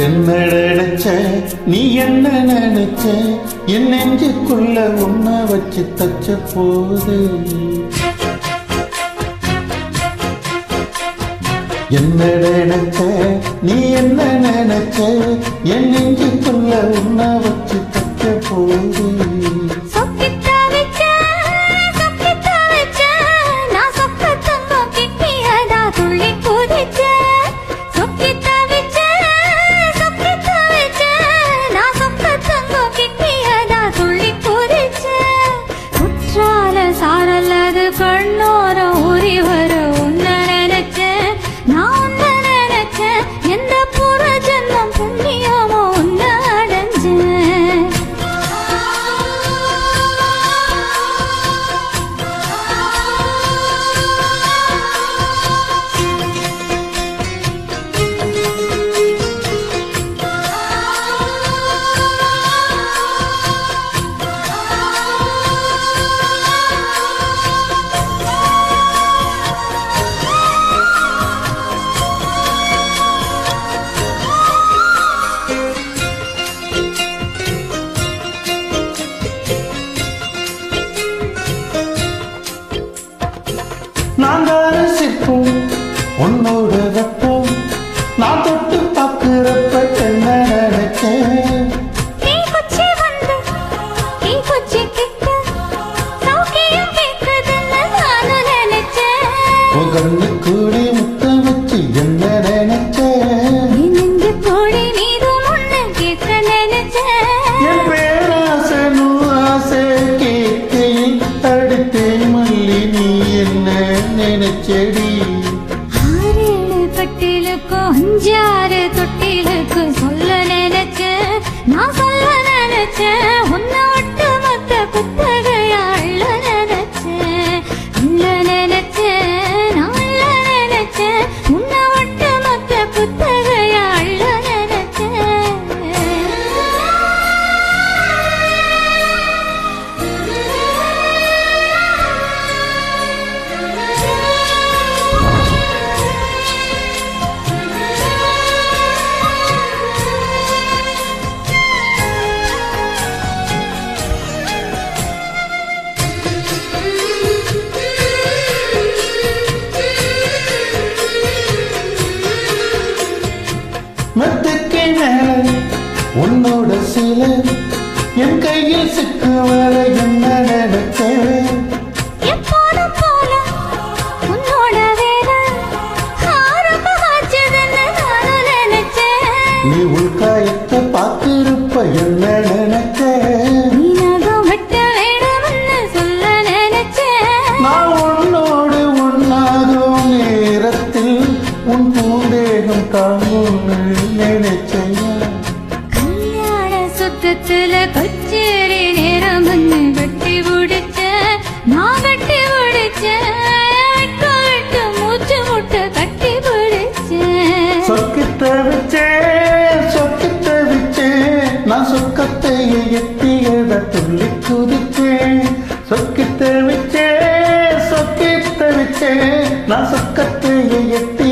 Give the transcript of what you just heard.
என்ன நினைச்ச நீ என்ன நினைச்ச என் நெஞ்சுக்குள்ள உன்னை வச்சு தச்ச போது என்ன நினைச்ச நீ என்ன நினைச்ச என் நெஞ்சுக்குள்ள உன்னை வச்சு தச்ச போது சாரல்லது கண்ணோர ஊறி வர உன்ன நினைச்சேன் நான் உன்ன நினைச்சேன் எந்த புற ஜென்மம் புண்ணியமோ உன்ன அடைஞ்சேன் நான் ரசிப்போம் உன்னோட வெப்பம் நான் தொட்டு பார்க்கிறப்ப என்ன நினைச்சேன் கண்ணு கூடி முத்த வச்சு என்ன நினைச்சேன் என் பேராசை நூராசை கேட்கையில் தடுத்தேன் மல்லி நீ என்ன நினைச்சடி அஞ்சாறு தொட்டிலுக்கு சொல்ல நினைச்சேன் நான் சொல்ல நினைச்சேன் உன்னை ஒட்டு மொத்த குத்தகையா அள்ள நினைச்சேன் அள்ள நினைச்சேன் நான் அள்ள நினைச்சேன் உன்னை ஒட்டு மொத்த குத்தகையா அள்ள மெத்துக்கு மேல உன்னோட சில என் கையில் சிக்கு வேலை என்ன நினைச்சேன் நீ உள்காயத்தை பார்த்திருப்ப என்ன நினைச்சேன் நான் உன்னோடு உன்னாகும் நேரத்தில் உன் பூந்தேகம் தாங்கும்னு நினைச்சேன் கல்யாண சுத்தத்துல கச்சேரி நேரம் கட்டி பிடிச்ச நான் கட்டி பிடிச்சேன் விட்டு மூச்சு முட்டை கட்டி பிடிச்சேன் சொக்கி தவிச்சேன் நான் சொக்கத்தை எட்டியத துள்ளி குதிச்சேன் சொக்கி தவிச்சேன் நான் சொக்கத்தை எட்டி